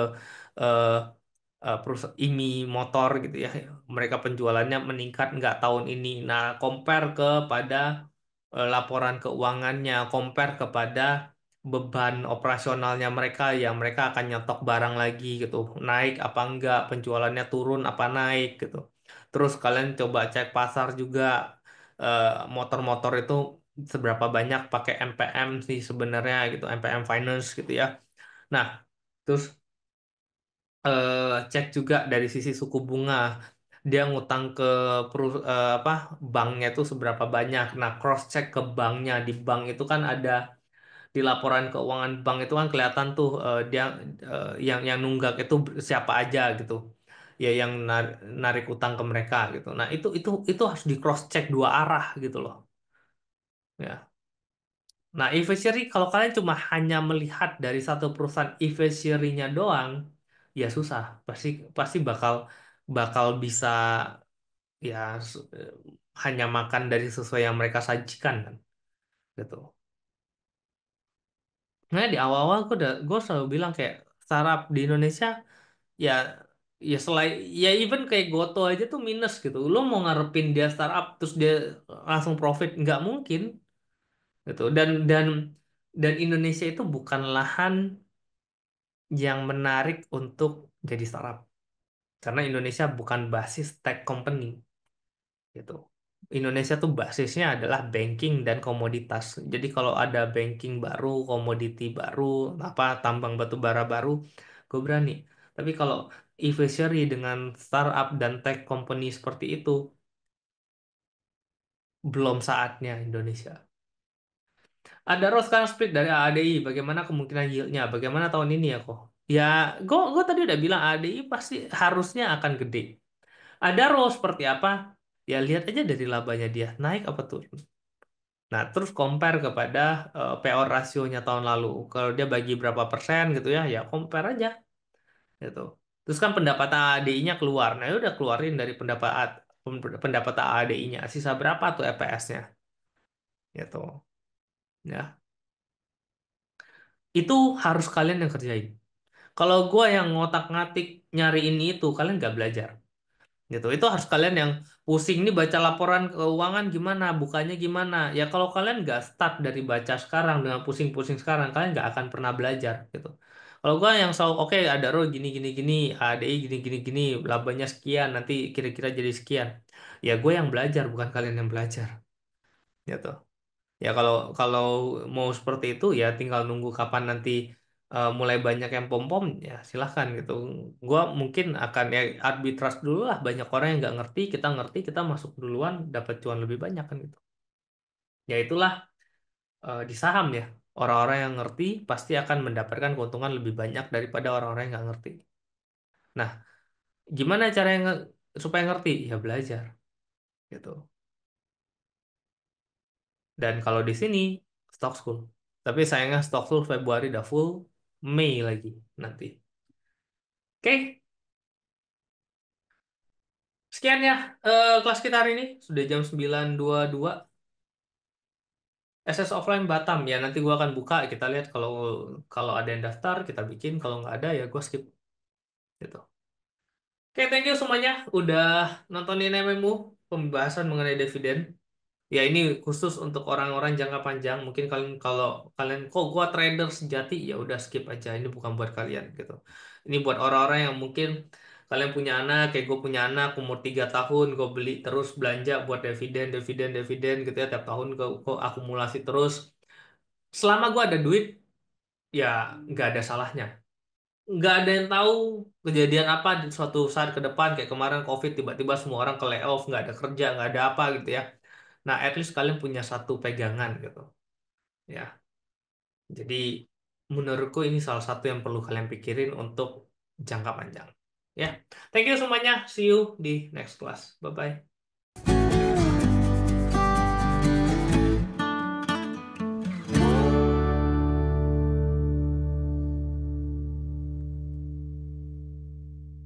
eh, perusahaan IMI motor gitu ya. Mereka penjualannya meningkat nggak tahun ini. Nah, compare kepada laporan keuangannya, compare kepada beban operasionalnya mereka yang mereka akan nyetok barang lagi gitu. Naik apa enggak, penjualannya turun apa naik gitu. Terus kalian coba cek pasar juga eh, motor-motor itu seberapa banyak pakai MPM sih sebenarnya gitu, MPM Finance gitu ya. Nah, terus cek juga dari sisi suku bunga. Dia ngutang ke apa banknya itu seberapa banyak. Nah, cross check ke banknya. Di bank itu kan ada di laporan keuangan bank itu kan kelihatan tuh dia yang nunggak itu siapa aja gitu. Ya yang narik utang ke mereka gitu. Nah, itu harus di cross check dua arah gitu loh. Ya. Nah, e-fiduciary kalau kalian cuma hanya melihat dari satu perusahaan e-fiduciary-nya doang, ya susah. Pasti pasti bakal bakal bisa ya hanya makan dari sesuai yang mereka sajikan kan, gitu. Nah, di awal-awal gue selalu bilang kayak startup di Indonesia ya ya selain ya even kayak Goto aja tuh minus gitu. Lo mau ngarepin dia startup terus dia langsung profit nggak mungkin gitu. Dan Indonesia itu bukan lahan yang menarik untuk jadi startup. Karena Indonesia bukan basis tech company gitu. Indonesia tuh basisnya adalah banking dan komoditas. Jadi kalau ada banking baru, komoditi baru, apa tambang batu bara baru, gue berani. Tapi kalau e-fishery dengan startup dan tech company seperti itu, belum saatnya Indonesia. Ada Roscan Split dari AADI. Bagaimana kemungkinan yieldnya? Bagaimana tahun ini ya kok? Ya, gue tadi udah bilang AADI pasti harusnya akan gede. Ada role seperti apa? Ya lihat aja dari labanya dia naik apa turun. Nah, terus compare kepada PO rasionya tahun lalu. Kalau dia bagi berapa persen gitu ya, ya compare aja gitu. Terus kan pendapatan ADI-nya keluar. Nah, ya udah keluarin dari pendapatan ADI-nya. Sisa berapa tuh EPS-nya? Gitu. Ya. Itu harus kalian yang kerjain. Kalau gue yang ngotak-ngatik nyari ini itu, kalian nggak belajar. Gitu. Itu harus kalian yang pusing nih baca laporan keuangan gimana, bukanya gimana. Ya kalau kalian nggak start dari baca sekarang dengan pusing-pusing sekarang, kalian nggak akan pernah belajar gitu. Kalau gua yang selalu oke ada ROI gini gini gini, ADI gini gini gini, labanya sekian, nanti kira-kira jadi sekian. Ya gue yang belajar, bukan kalian yang belajar. Gitu. Ya kalau kalau mau seperti itu ya tinggal nunggu kapan nanti mulai banyak yang pom-pom ya silahkan gitu. Gua mungkin akan ya arbitrase dulu lah banyak orang yang nggak ngerti kita masuk duluan dapat cuan lebih banyak kan gitu. Ya itulah di saham ya orang-orang yang ngerti pasti akan mendapatkan keuntungan lebih banyak daripada orang-orang yang nggak ngerti. Nah, gimana cara yang supaya ngerti? Ya belajar gitu. Dan kalau di sini stock school. Tapi sayangnya stock school Februari udah full, Mei lagi nanti. Oke, sekian ya kelas kita hari ini. Sudah jam 9.22. SS offline Batam ya nanti gua akan buka kita lihat kalau kalau ada yang daftar kita bikin kalau nggak ada ya gua skip gitu. Oke, thank you semuanya udah nontonin MMU pembahasan mengenai dividen. Ya ini khusus untuk orang-orang jangka panjang. Mungkin kalian kalau kalian kok gua trader sejati ya udah skip aja. Ini bukan buat kalian gitu. Ini buat orang-orang yang mungkin kalian punya anak, kayak gue punya anak umur 3 tahun, gue beli terus belanja buat dividen, dividen, dividen gitu ya tiap tahun gue akumulasi terus. Selama gue ada duit, ya nggak ada salahnya. Nggak ada yang tahu kejadian apa di suatu saat ke depan kayak kemarin COVID tiba-tiba semua orang ke layoff, nggak ada kerja, nggak ada apa gitu ya. Nah, at least kalian punya satu pegangan gitu. Ya, jadi menurutku ini salah satu yang perlu kalian pikirin untuk jangka panjang. Ya, thank you semuanya. See you di next class. Bye-bye.